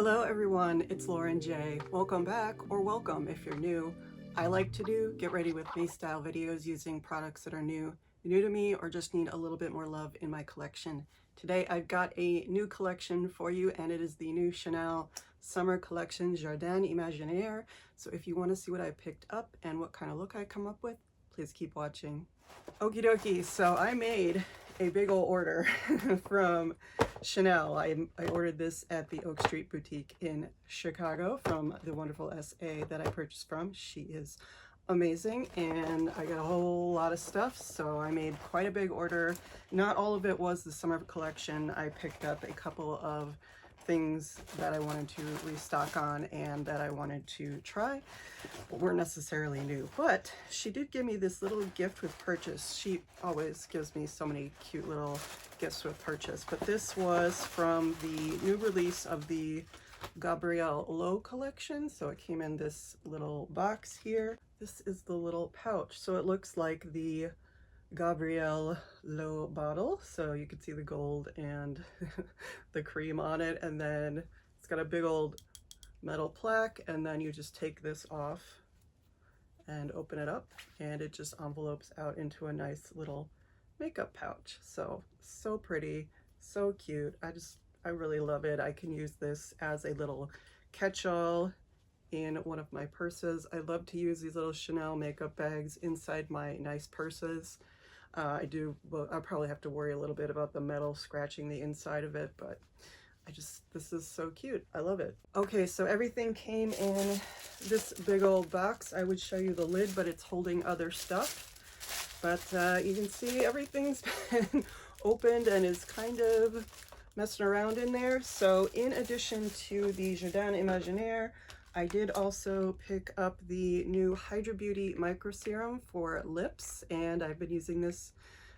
Hello everyone, it's Lauren J. Welcome back, or welcome if you're new. I like to do get ready with me style videos using products that are new to me or just need a little bit more love in my collection. Today I've got a new collection for you, and it is the new Chanel summer collection Jardin Imaginaire. So if you want to see what I picked up and what kind of look I come up with, please keep watching. Okie dokie, so I made a big ol' order from Chanel. I ordered this at the Oak Street Boutique in Chicago from the wonderful SA that I purchased from. She is amazing, and I got a whole lot of stuff, so I made quite a big order. Not all of it was the summer collection. I picked up a couple of things that I wanted to restock on and that I wanted to try weren't necessarily new, but she did give me this little gift with purchase. She always gives me so many cute little gifts with purchase, but this was from the new release of the Gabrielle Low collection. So it came in this little box here. This is the little pouch, so it looks like the Gabrielle Low bottle, so you can see the gold and the cream on it, and then it's got a big old metal plaque, and then you just take this off and open it up, and it just envelopes out into a nice little makeup pouch. So pretty, so cute. I really love it. I can use this as a little catch-all in one of my purses. I love to use these little Chanel makeup bags inside my nice purses. Well, I'll probably have to worry a little bit about the metal scratching the inside of it, but this is so cute. I love it. Okay, so everything came in this big old box. I would show you the lid, but it's holding other stuff. But you can see everything's been opened and is kind of messing around in there. So in addition to the Jardin Imaginaire, I did also pick up the new Hydra Beauty Micro Serum for lips, and I've been using this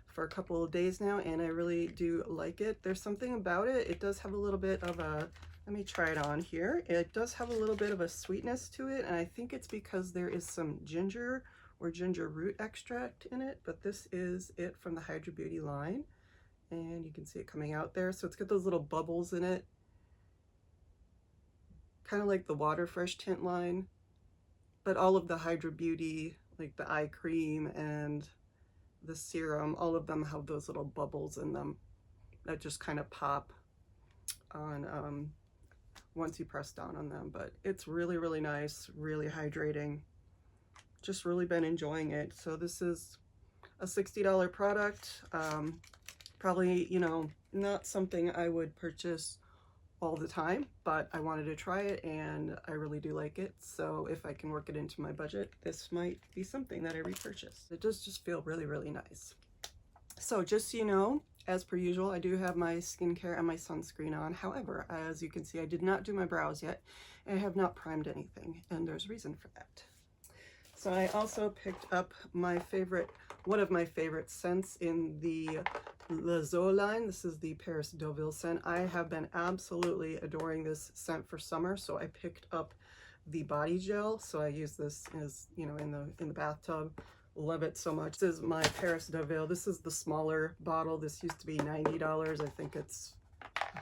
for a couple of days now, and I really do like it. There's something about it. It does have a little bit of a, let me try it on here. It does have a little bit of a sweetness to it, and I think it's because there is some ginger or ginger root extract in it, but this is it from the Hydra Beauty line, and you can see it coming out there. So it's got those little bubbles in it, kind of like the Water Fresh Tint line, but all of the Hydra Beauty, like the eye cream and the serum, all of them have those little bubbles in them that just kind of pop on once you press down on them. But it's really, really nice, really hydrating. Just really been enjoying it. So this is a $60 product. Probably, you know, not something I would purchase all the time, but I wanted to try it and I really do like it. So if I can work it into my budget, this might be something that I repurchase. It does just feel really, really nice. So just so you know, as per usual, I do have my skincare and my sunscreen on. However, as you can see, I did not do my brows yet, and I have not primed anything, and there's reason for that. So I also picked up my favorite, one of my favorite scents in the Lezo line. This is the Paris Deauville scent. I have been absolutely adoring this scent for summer, so I picked up the body gel. So I use this as, you know, in the bathtub. Love it so much. This is my Paris Deauville. This is the smaller bottle. This used to be $90. I think it's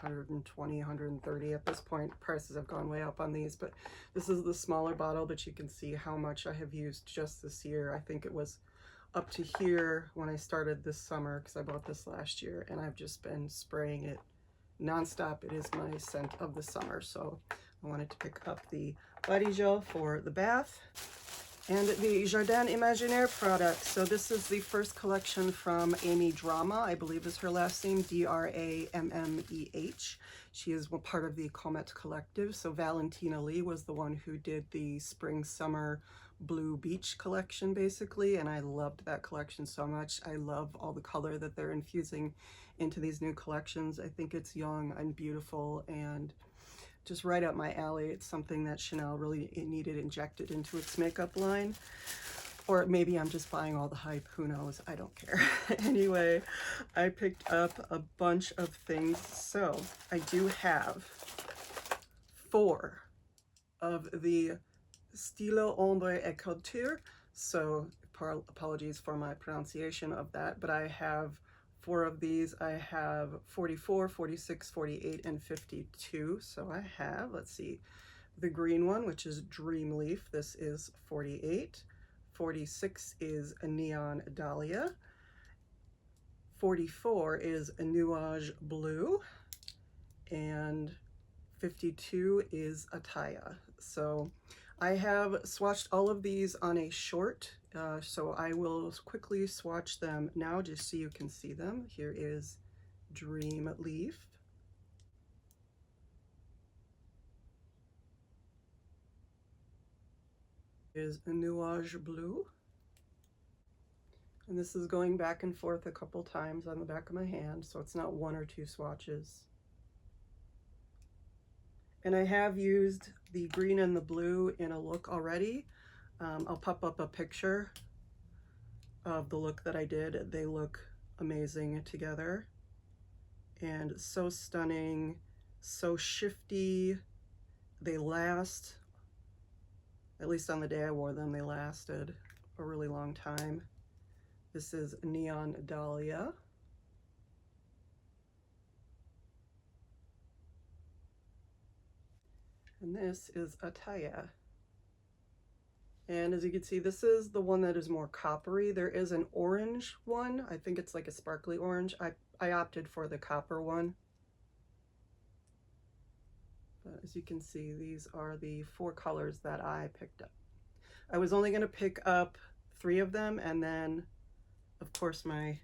120, 130 at this point. Prices have gone way up on these, but this is the smaller bottle, but you can see how much I have used just this year. I think it was up to here when I started this summer, because I bought this last year, and I've just been spraying it nonstop. It is my scent of the summer, so I wanted to pick up the body gel for the bath. And the Jardin Imaginaire product. So this is the first collection from Amy Drama, I believe is her last name, D-R-A-M-M-E-H. She is part of the Comet Collective. So Valentina Lee was the one who did the Spring Summer Blue Beach collection, basically, and I loved that collection so much. I love all the color that they're infusing into these new collections. I think it's young and beautiful and just right up my alley. It's something that Chanel really needed injected into its makeup line. Or maybe I'm just buying all the hype, who knows, I don't care. Anyway, I picked up a bunch of things. So I do have 4 of the Stylo Ombré et Couture. So apologies for my pronunciation of that, but I have 4 of these. I have 44, 46, 48, and 52. So I have, let's see, the green one, which is Dream Leaf. This is 48. 46 is a Neon Dahlia. 44 is a Nuage Bleu. And 52 is Attaya. So I have swatched all of these on a short, so I will quickly swatch them now just so you can see them. Here is Dream Leaf. Is a Nuage Bleu. And this is going back and forth a couple times on the back of my hand, so it's not 1 or 2 swatches. And I have used the green and the blue in a look already. I'll pop up a picture of the look that I did. They look amazing together and so stunning, so shifty. They last, at least on the day I wore them, they lasted a really long time. This is Neon Dahlia. And this is Attaya. And as you can see, this is the one that is more coppery. There is an orange one. I think it's like a sparkly orange. I opted for the copper one. But as you can see, these are the 4 colors that I picked up. I was only going to pick up 3 of them, and then, of course, my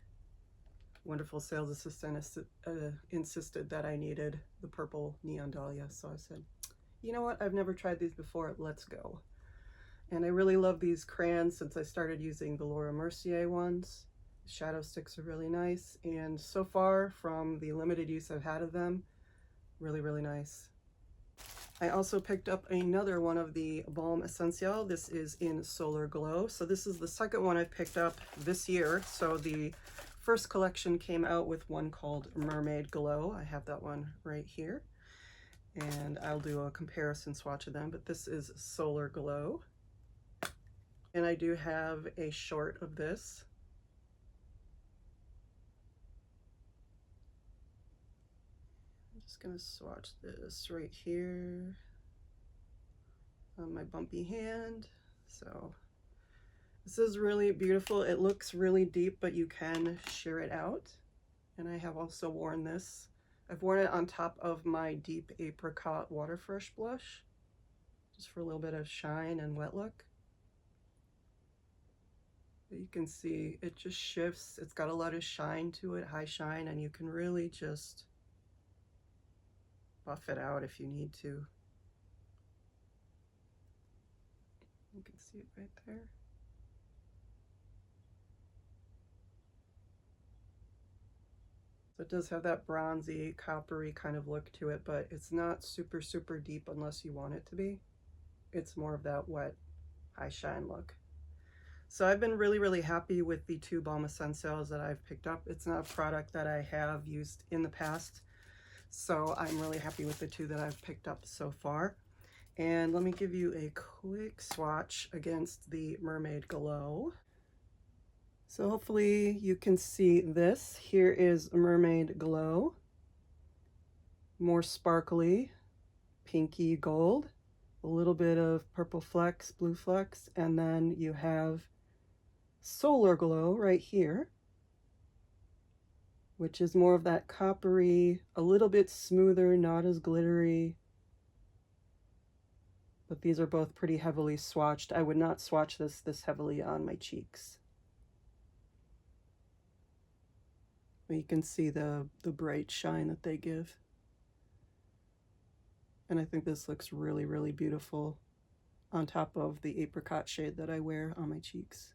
wonderful sales assistant insisted that I needed the purple Neon Dahlia. So I said, you know what? I've never tried these before. Let's go. And I really love these crayons since I started using the Laura Mercier ones. The shadow sticks are really nice. And so far, from the limited use I've had of them, really, really nice. I also picked up another one of the Balm Essentiel. This is in Solar Glow. So this is the second one I've picked up this year. So the first collection came out with one called Mermaid Glow. I have that one right here. And I'll do a comparison swatch of them, but this is Solar Glow. And I do have a short of this. I'm just gonna swatch this right here on my bumpy hand. So this is really beautiful. It looks really deep, but you can sheer it out. And I have also worn this. I've worn it on top of my deep apricot water fresh blush, just for a little bit of shine and wet look. But you can see it just shifts. It's got a lot of shine to it, high shine, and you can really just buff it out if you need to. You can see it right there. So it does have that bronzy, coppery kind of look to it, but it's not super, super deep unless you want it to be. It's more of that wet, high shine look. So I've been really, really happy with the 2 Balm Essentiels that I've picked up. It's not a product that I have used in the past, so I'm really happy with the 2 that I've picked up so far. And let me give you a quick swatch against the Mermaid Glow. So hopefully you can see this. Here is Mermaid Glow. More sparkly, pinky gold, a little bit of purple flecks, blue flecks, and then you have Solar Glow right here, which is more of that coppery, a little bit smoother, not as glittery. But these are both pretty heavily swatched. I would not swatch this heavily on my cheeks. But you can see the bright shine that they give. And I think this looks really, really beautiful on top of the apricot shade that I wear on my cheeks.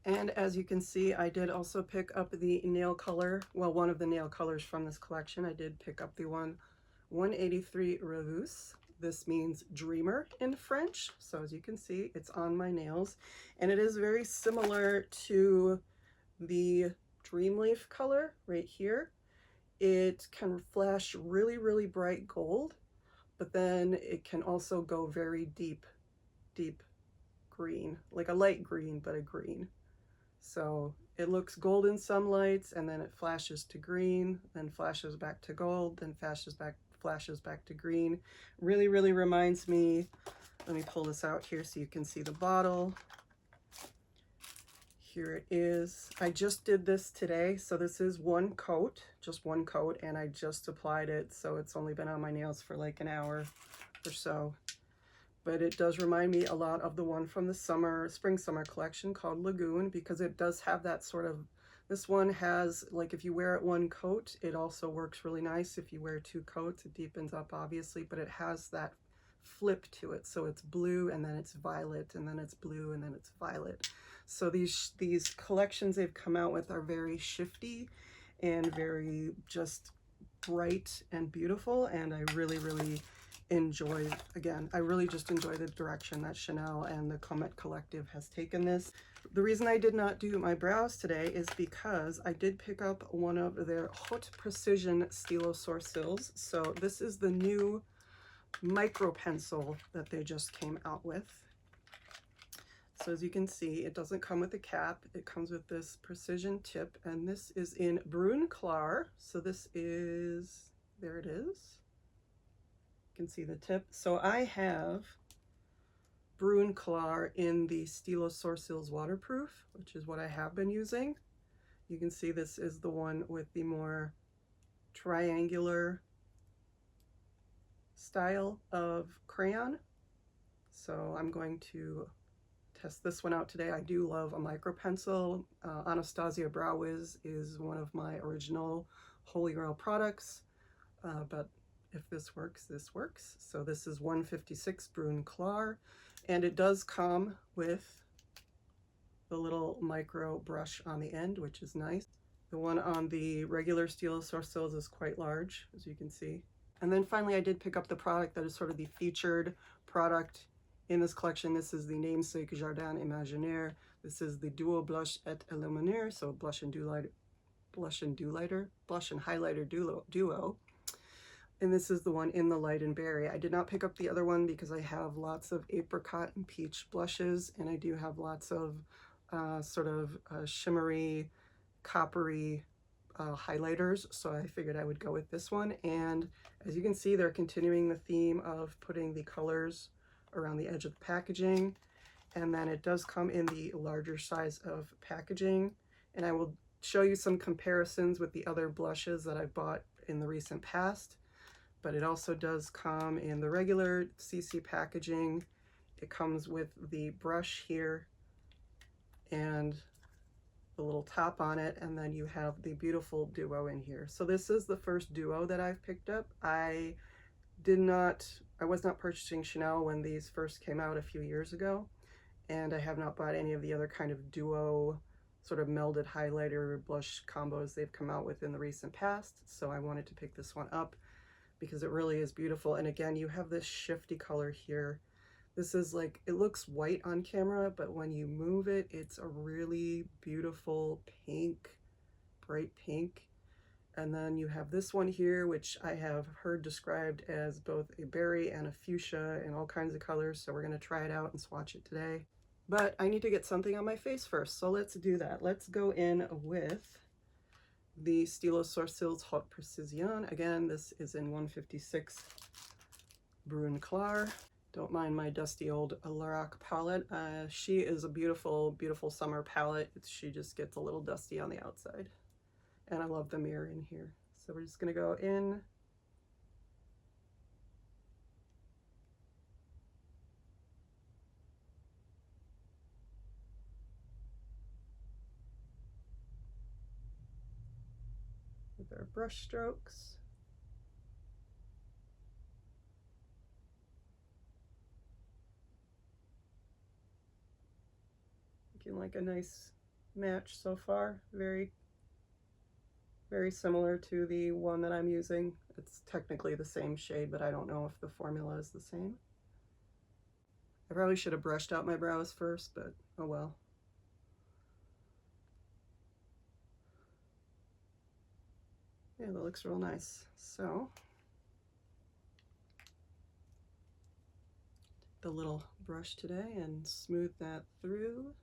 And as you can see, I did also pick up the nail color, well, one of the nail colors from this collection. I did pick up the 183 Rêveuse. This means dreamer in French. So as you can see, it's on my nails. And it is very similar to the Dream Leaf color right here. It can flash really, really bright gold, but then it can also go very deep, deep green, like a light green, but a green. So it looks gold in some lights, and then it flashes to green, then flashes back to gold, then flashes back to green. Really, really reminds me, let me pull this out here so you can see the bottle. Here it is. I just did this today, so this is one coat, just one coat, and I just applied it, so it's only been on my nails for like an hour or so. But it does remind me a lot of the one from the spring summer collection called Lagoon, because it does have that sort of, this one has, like, if you wear it one coat, it also works really nice. If you wear two coats, it deepens up obviously, but it has that flip to it. So it's blue and then it's violet and then it's blue and then it's violet. So these collections they've come out with are very shifty and very just bright and beautiful, and I really, really enjoy, again, I really just enjoy the direction that Chanel and the Comet Collective has taken this. The reason I did not do my brows today is because I did pick up one of their Haute Precision Stylo Sourcils. So this is the new micro pencil that they just came out with. So as you can see, it doesn't come with a cap. It comes with this precision tip, and this is in Brun Clair. So this is, there it is. You can see the tip. So I have Brun Clair in the Stylo Sourcils Waterproof, which is what I have been using. You can see this is the one with the more triangular style of crayon. So I'm going to test this one out today. I do love a micro pencil. Anastasia Brow Wiz is one of my original Holy Grail products, but if this works, this works. So this is 156 Brun Clair, and it does come with the little micro brush on the end, which is nice. The one on the regular Stylo Sourcils is quite large, as you can see. And then finally, I did pick up the product that is sort of the featured product in this collection. This is the namesake Jardin Imaginaire. This is the Duo Blush et Illuminaire, so blush and highlighter duo. And this is the one in the light and berry. I did not pick up the other one because I have lots of apricot and peach blushes, and I do have lots of shimmery, coppery highlighters, so I figured I would go with this one. And as you can see, they're continuing the theme of putting the colors around the edge of the packaging, and then it does come in the larger size of packaging, and I will show you some comparisons with the other blushes that I bought in the recent past. But it also does come in the regular CC packaging. It comes with the brush here and the little top on it, and then you have the beautiful duo in here. So this is the first duo that I've picked up. I was not purchasing Chanel when these first came out a few years ago, and I have not bought any of the other kind of duo sort of melded highlighter blush combos they've come out with in the recent past. So I wanted to pick this one up because it really is beautiful. And again, you have this shifty color here. This is like, it looks white on camera, but when you move it, it's a really beautiful pink, bright pink. And then you have this one here, which I have heard described as both a berry and a fuchsia and all kinds of colors. So we're gonna try it out and swatch it today. But I need to get something on my face first, so let's do that. Let's go in with the Stylo Sourcils Haute Precision. Again, this is in 156 Brun Clair. Don't mind my dusty old Lorac palette. She is a beautiful, beautiful summer palette. She just gets a little dusty on the outside. And I love the mirror in here. So we're just gonna go in. With our brush strokes. Looking like a nice match so far. Very similar to the one that I'm using. It's technically the same shade, but I don't know if the formula is the same. I probably should have brushed out my brows first, but oh well. Yeah, that looks real nice. So, the little brush today and smooth that through.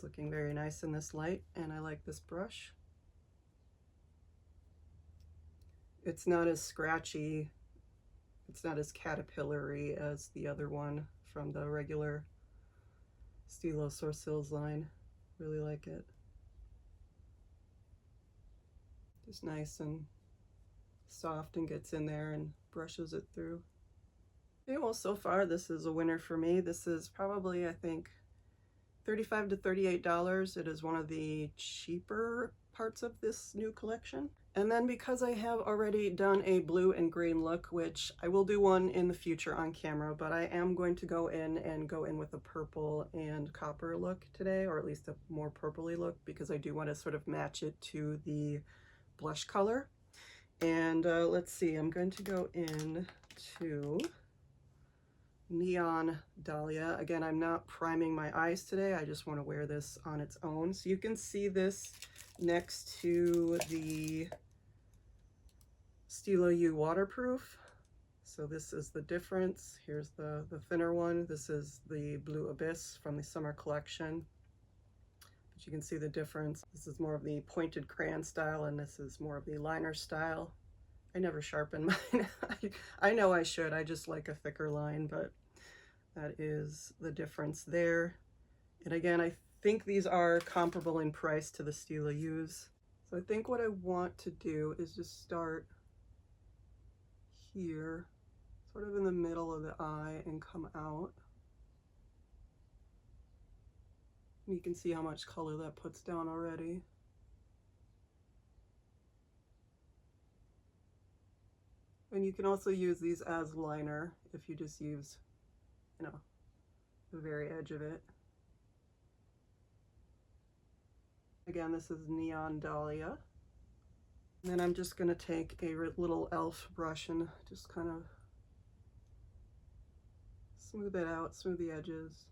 It's looking very nice in this light, and I like this brush. It's not as scratchy, it's not as caterpillary as the other one from the regular Stylo Sourcils line. Really like it. Just nice and soft and gets in there and brushes it through. Okay, well, so far this is a winner for me. This is probably, I think, $35 to $38. It is one of the cheaper parts of this new collection. And then because I have already done a blue and green look, which I will do one in the future on camera, but I am going to go in with a purple and copper look today, or at least a more purpley look, because I do want to sort of match it to the blush color. And let's see, I'm going to go in to Neon Dahlia. Again, I'm not priming my eyes today. I just want to wear this on its own. So you can see this next to the Stylo U waterproof. So this is the difference. Here's the thinner one. This is the Blue Abyss from the summer collection. But you can see the difference. This is more of the pointed crayon style, and this is more of the liner style. I never sharpen mine. I know I should. I just like a thicker line, but that is the difference there. And again, I think these are comparable in price to the Stylo U's. So I think what I want to do is just start here, sort of in the middle of the eye, and come out. And you can see how much color that puts down already. And you can also use these as liner if you just use, you know, the very edge of it. Again, this is Neon Dahlia. And then I'm just going to take a little elf brush and just kind of smooth it out, smooth the edges.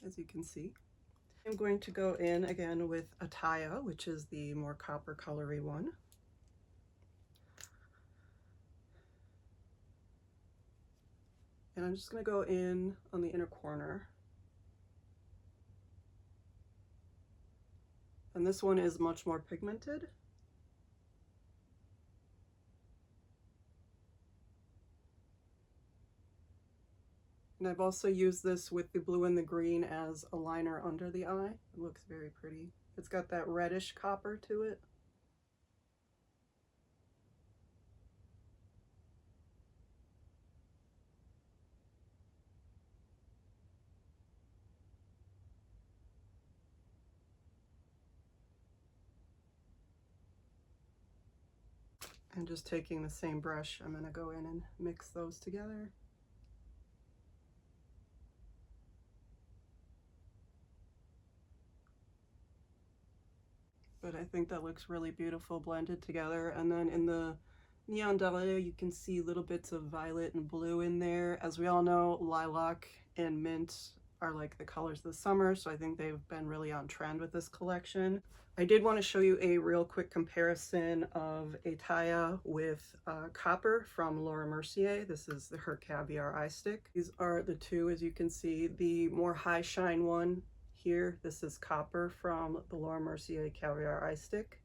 As you can see. I'm going to go in again with Attaya, which is the more copper colory one. And I'm just going to go in on the inner corner. And this one is much more pigmented. And I've also used this with the blue and the green as a liner under the eye. It looks very pretty. It's got that reddish copper to it. And just taking the same brush, I'm going to go in and mix those together. But I think that looks really beautiful blended together. And then in the Neon Dahlia, you can see little bits of violet and blue in there. As we all know, lilac and mint are like the colors of the summer, so I think they've been really on trend with this collection. I did want to show you a real quick comparison of Attaya with Copper from Laura Mercier. This is her Caviar Eye Stick. These are the two, as you can see. The more high shine one here, this is Copper from the Laura Mercier Caviar Eye Stick.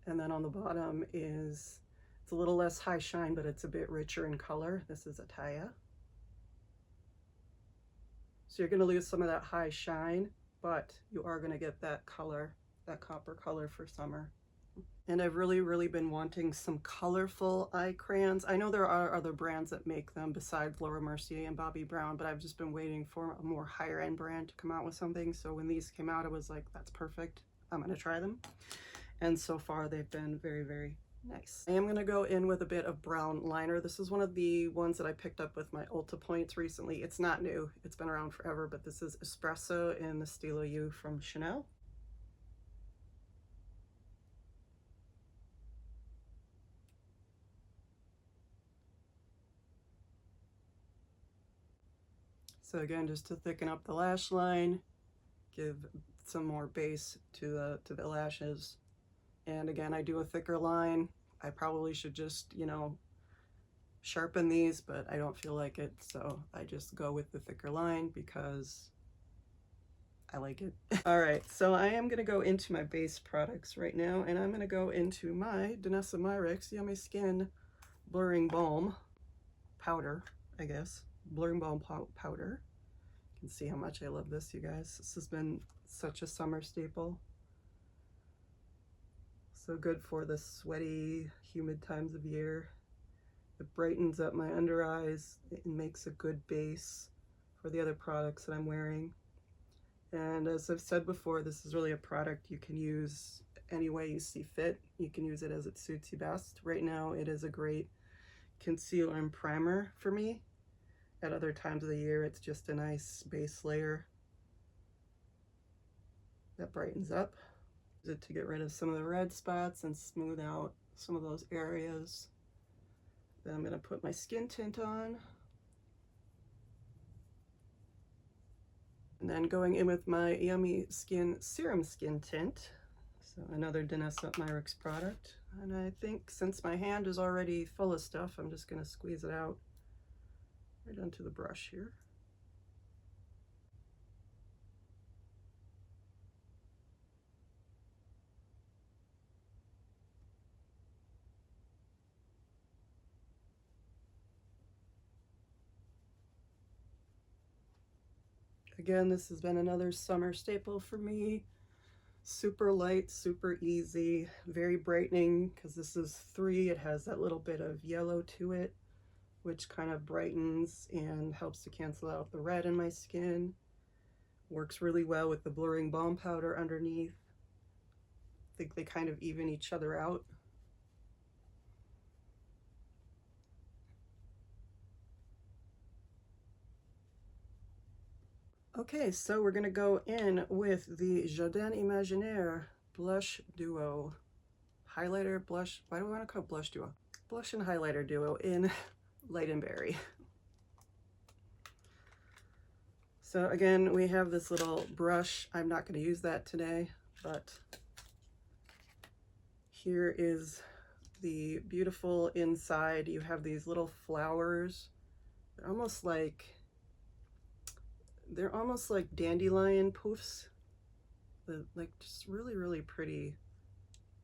And then on the bottom is, it's a little less high shine, but it's a bit richer in color. This is Attaya. So you're going to lose some of that high shine, but you are going to get that color, that copper color for summer. And I've really been wanting some colorful eye crayons. I know there are other brands that make them besides Laura Mercier and Bobbi Brown, but I've just been waiting for a more higher end brand to come out with something. So when these came out, I was like, that's perfect. I'm going to try them. And so far they've been very nice. I am going to go in with a bit of brown liner. This is one of the ones that I picked up with my Ulta points recently. It's not new. It's been around forever, but this is Espresso in the Stylo U from Chanel. So again, just to thicken up the lash line, give some more base to the lashes. And again, I do a thicker line. I probably should just, you know, sharpen these, but I don't feel like it, so I just go with the thicker line because I like it. All right, so I am gonna go into my base products right now, and I'm gonna go into my Danessa Myricks Yummy Skin Blurring Balm powder, I guess. Blurring Balm powder. You can see how much I love this, you guys. This has been such a summer staple. So good for the sweaty, humid times of year. It brightens up my under eyes. It makes a good base for the other products that I'm wearing. And as I've said before, this is really a product you can use any way you see fit. You can use it as it suits you best. Right now, it is a great concealer and primer for me. At other times of the year, it's just a nice base layer that brightens up. Use it to get rid of some of the red spots and smooth out some of those areas. Then I'm going to put my skin tint on. And then going in with my Yummy Skin Serum Skin Tint. So another Danessa Myricks product. And I think since my hand is already full of stuff, I'm just going to squeeze it out right onto the brush here. Again, this has been another summer staple for me. Super light, super easy, very brightening because this is 3. It has that little bit of yellow to it, which kind of brightens and helps to cancel out the red in my skin. Works really well with the blurring balm powder underneath. I think they kind of even each other out. Okay, so we're gonna go in with the Jardin Imaginaire Blush Duo. Highlighter, blush, why do I wanna call it Blush Duo? Blush and highlighter duo in Light and Berry. So again, we have this little brush. I'm not gonna use that today, but here is the beautiful inside. You have these little flowers. They're almost like dandelion poofs. Like just really, really pretty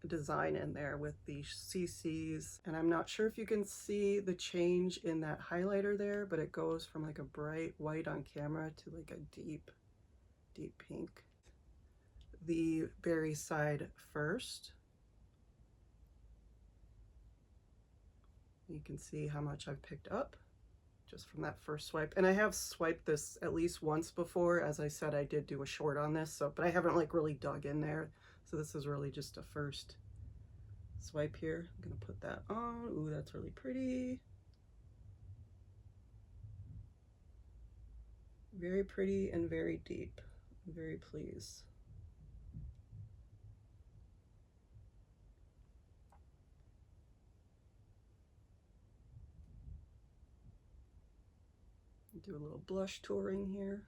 design in there with the CCs. And I'm not sure if you can see the change in that highlighter there, but it goes from like a bright white on camera to like a deep, deep pink. The berry side first. You can see how much I've picked up just from that first swipe. And I have swiped this at least once before. As I said, I did do a short on this, so but I haven't like really dug in there. So this is really just a first swipe here. I'm gonna put that on. Ooh, that's really pretty. Very pretty and very deep. I'm very pleased. Do a little blush touring here.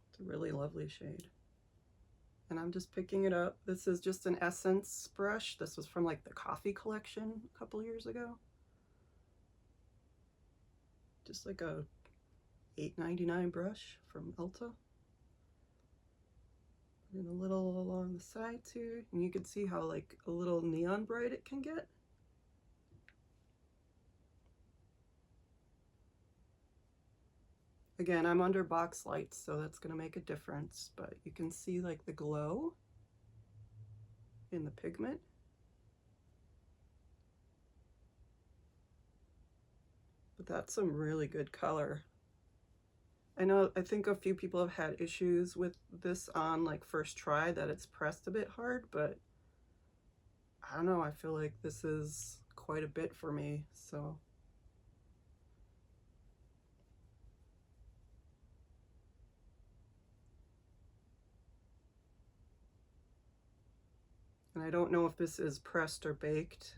It's a really lovely shade. And I'm just picking it up. This is just an Essence brush. This was from like the coffee collection a couple years ago. Just like a $8.99 brush from Ulta. And a little along the sides here, and you can see how like a little neon bright it can get. Again, I'm under box lights, so that's gonna make a difference, but you can see like the glow in the pigment. But that's some really good color. I think a few people have had issues with this on like first try, that it's pressed a bit hard, but I don't know, I feel like this is quite a bit for me, so. And I don't know if this is pressed or baked.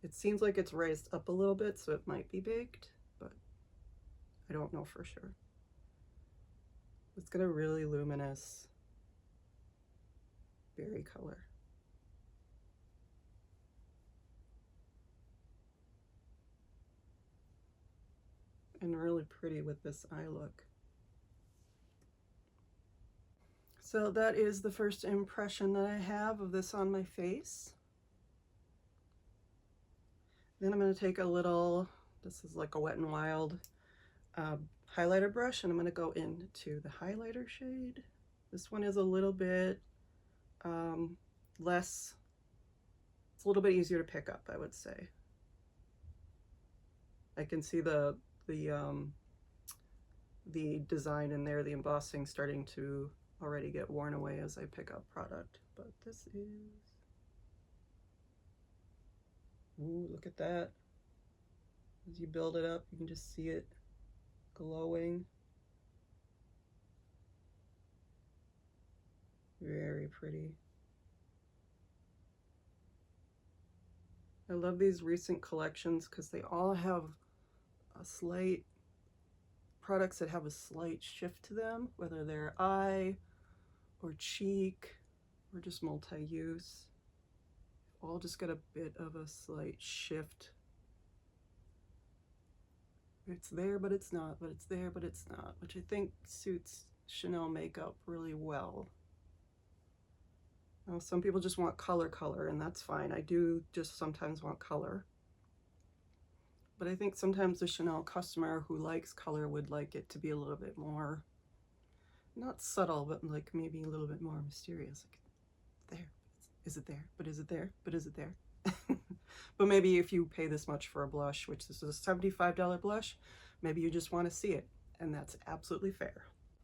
It seems like it's raised up a little bit, so it might be baked, but I don't know for sure. It's got a really luminous berry color. And really pretty with this eye look. So that is the first impression that I have of this on my face. Then I'm going to take a little, this is like a Wet n Wild highlighter brush, and I'm going to go into the highlighter shade. This one is a little bit less, it's a little bit easier to pick up, I would say. I can see the design in there, the embossing starting to already get worn away as I pick up product. But this is, ooh, look at that. As you build it up, you can just see it glowing. Very pretty. I love these recent collections because they all have a slight, products that have a slight shift to them, whether they're eye or cheek or just multi-use. All just got a bit of a slight shift. It's there, but it's not, but it's there, but it's not, which I think suits Chanel makeup really well. Now, some people just want color, and that's fine. I do just sometimes want color. But I think sometimes the Chanel customer who likes color would like it to be a little bit more, not subtle, but like maybe a little bit more mysterious. Like, there, is it there? But is it there? But is it there? But maybe if you pay this much for a blush, which this is a $75 blush, maybe you just want to see it, and that's absolutely fair.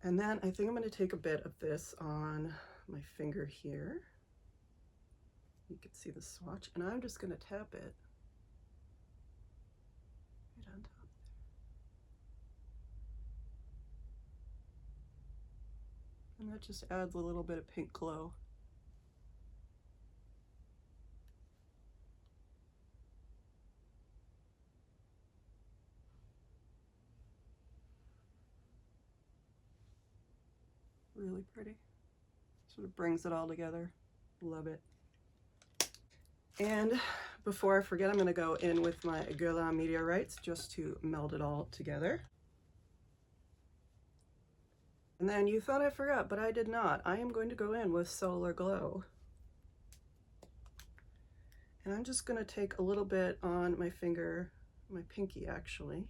And then I think I'm going to take a bit of this on my finger here. You can see the swatch, and I'm just going to tap it right on top there. And that just adds a little bit of pink glow. Really pretty. Sort of brings it all together. Love it. And before I forget, I'm going to go in with my Guerlain Meteorites just to meld it all together. And then you thought I forgot, but I did not. I am going to go in with Solar Glow. And I'm just going to take a little bit on my finger, my pinky actually.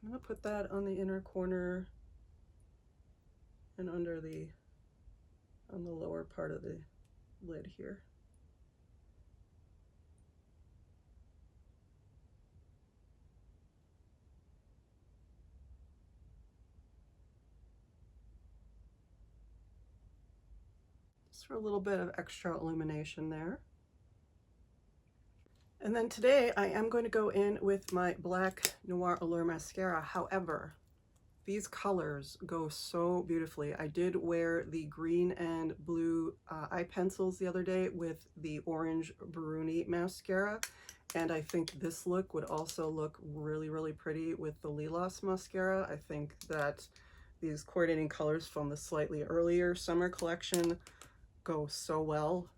I'm going to put that on the inner corner and under the, on the lower part of the lid here. Just for a little bit of extra illumination there. And then today I am going to go in with my black Noir Allure mascara. However, these colors go so beautifully. I did wear the green and blue eye pencils the other day with the orange Bruni mascara, and I think this look would also look really, really pretty with the Lilas mascara. I think that these coordinating colors from the slightly earlier summer collection go so well.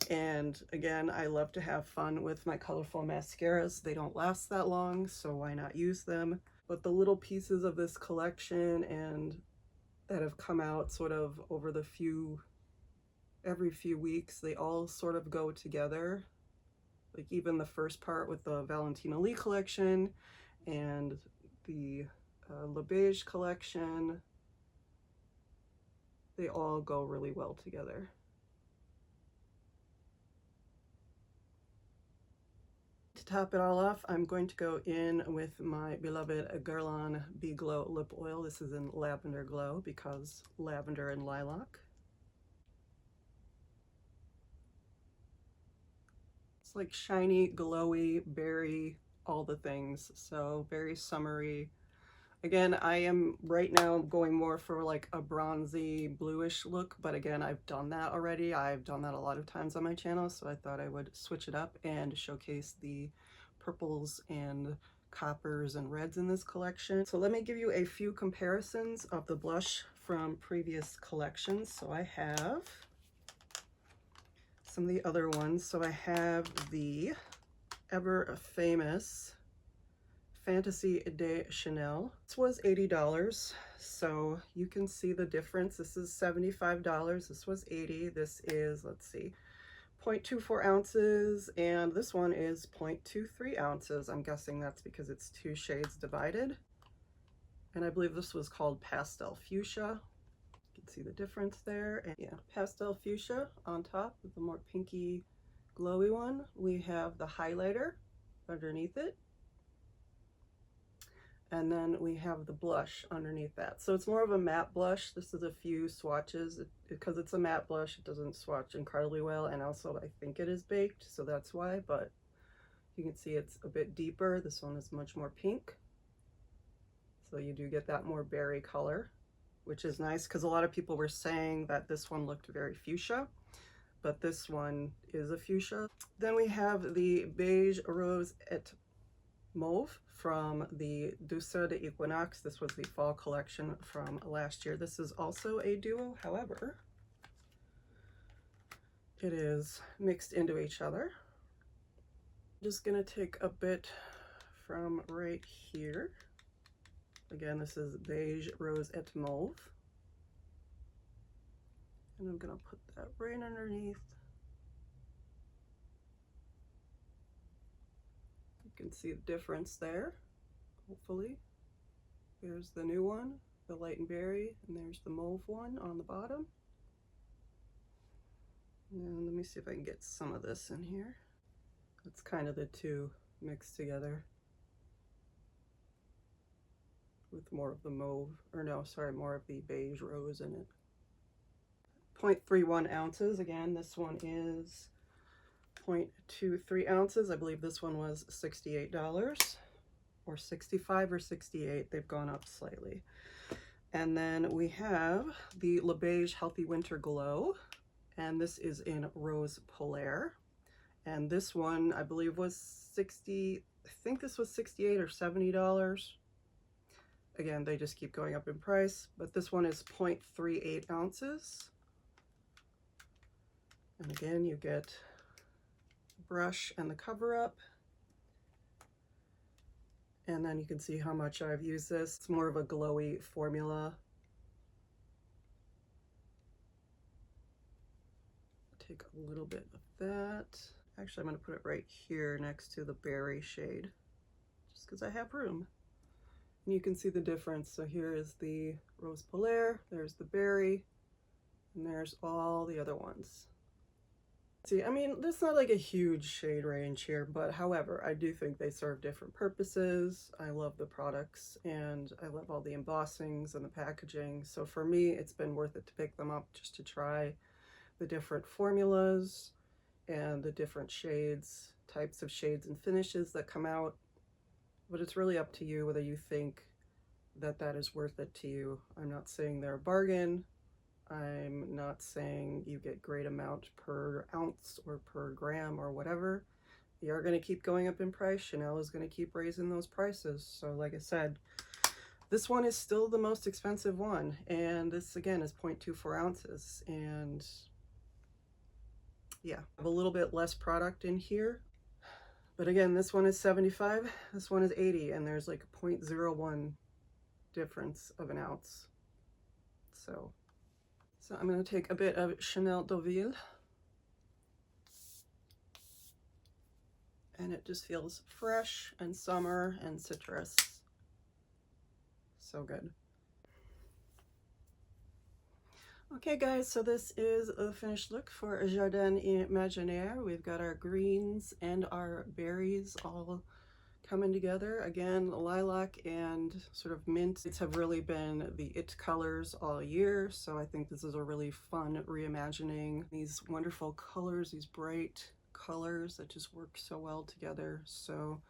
And again, I love to have fun with my colorful mascaras. They don't last that long, so why not use them? But the little pieces of this collection and that have come out sort of over the every few weeks, they all sort of go together. Like even the first part with the Valentina Lee collection and the Le Beige collection, they all go really well together. To top it all off, I'm going to go in with my beloved Guerlain Be Glow Lip Oil. This is in Lavender Glow because lavender and lilac. It's like shiny, glowy, berry, all the things. So very summery. Again, I am right now going more for like a bronzy bluish look, but again, I've done that already. I've done that a lot of times on my channel, so I thought I would switch it up and showcase the purples and coppers and reds in this collection. So let me give you a few comparisons of the blush from previous collections. So I have some of the other ones. So I have the ever famous Fantasy de Chanel. This was $80, so you can see the difference. This is $75. This was $80. This is, let's see, 0.24 ounces, and this one is 0.23 ounces. I'm guessing that's because it's 2 shades divided. And I believe this was called Pastel Fuchsia. You can see the difference there. And yeah, Pastel Fuchsia on top with the more pinky, glowy one. We have the highlighter underneath it. And then we have the blush underneath that. So it's more of a matte blush. This is a few swatches. Because it's a matte blush, it doesn't swatch incredibly well. And also I think it is baked, so that's why. But you can see it's a bit deeper. This one is much more pink. So you do get that more berry color, which is nice because a lot of people were saying that this one looked very fuchsia, but this one is a fuchsia. Then we have the Beige Rose et Mauve from the Douceur de Equinox. This was the fall collection from last year. This is also a duo, however, it is mixed into each other. I'm just gonna take a bit from right here. Again, this is Beige Rose et Mauve. And I'm gonna put that right underneath. You can see the difference there, hopefully. There's the new one, the light and berry, and there's the mauve one on the bottom. And let me see if I can get some of this in here. That's kind of the two mixed together with more of the mauve, or no, sorry, more of the beige rose in it. 0.31 ounces. Again, this one is 0.23 ounces. I believe this one was $68 or 65 or 68. They've gone up slightly. And then we have the Le Beige Healthy Winter Glow, and this is in Rose Polaire. And this one I believe was 60, I think this was $68 or $70. Again, they just keep going up in price, but this one is 0.38 ounces. And again, you get the brush and the cover up. And then you can see how much I've used this. It's more of a glowy formula. Take a little bit of that. Actually, I'm going to put it right here next to the berry shade, just because I have room. And you can see the difference. So here is the Rose Polaire, there's the berry, and there's all the other ones. See, I mean, there's not like a huge shade range here, but however, I do think they serve different purposes. I love the products and I love all the embossings and the packaging. So for me, it's been worth it to pick them up just to try the different formulas and the different shades, types of shades and finishes that come out. But it's really up to you whether you think that that is worth it to you. I'm not saying they're a bargain. I'm not saying you get great amount per ounce or per gram or whatever. They are going to keep going up in price. Chanel is going to keep raising those prices. So like I said, this one is still the most expensive one. And this again is 0.24 ounces. And yeah, I have a little bit less product in here. But again, this one is 75, this one is 80, and there's like a 0.01 difference of an ounce. So I'm going to take a bit of Chanel Deauville, and it just feels fresh and summer and citrus. So good. Okay guys, so this is a finished look for Jardin Imaginaire. We've got our greens and our berries all coming together. Again, lilac and sort of mint have really been the it colors all year, so I think this is a really fun reimagining these wonderful colors, these bright colors that just work so well together. So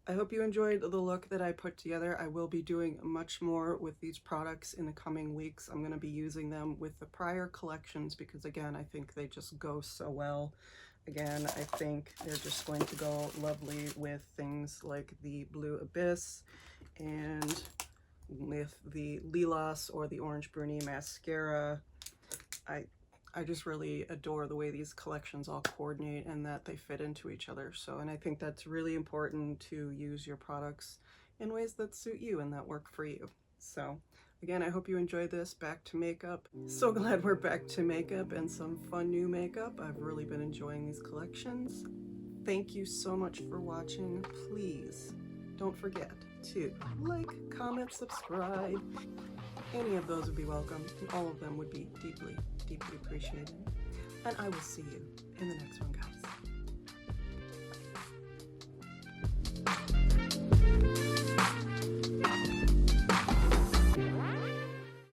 I hope you enjoyed the look that I put together. I will be doing much more with these products in the coming weeks. I'm going to be using them with the prior collections because, again, I think they just go so well. Again, I think they're just going to go lovely with things like the Blue Abyss and with the Lilas or the Orange Bruni mascara. I just really adore the way these collections all coordinate and that they fit into each other. So, and I think that's really important to use your products in ways that suit you and that work for you. So again, I hope you enjoyed this. Back to makeup. So glad we're back to makeup and some fun new makeup. I've really been enjoying these collections. Thank you so much for watching. Please don't forget to like, comment, subscribe. Any of those would be welcome, and all of them would be deeply, deeply appreciated. And I will see you in the next one, guys.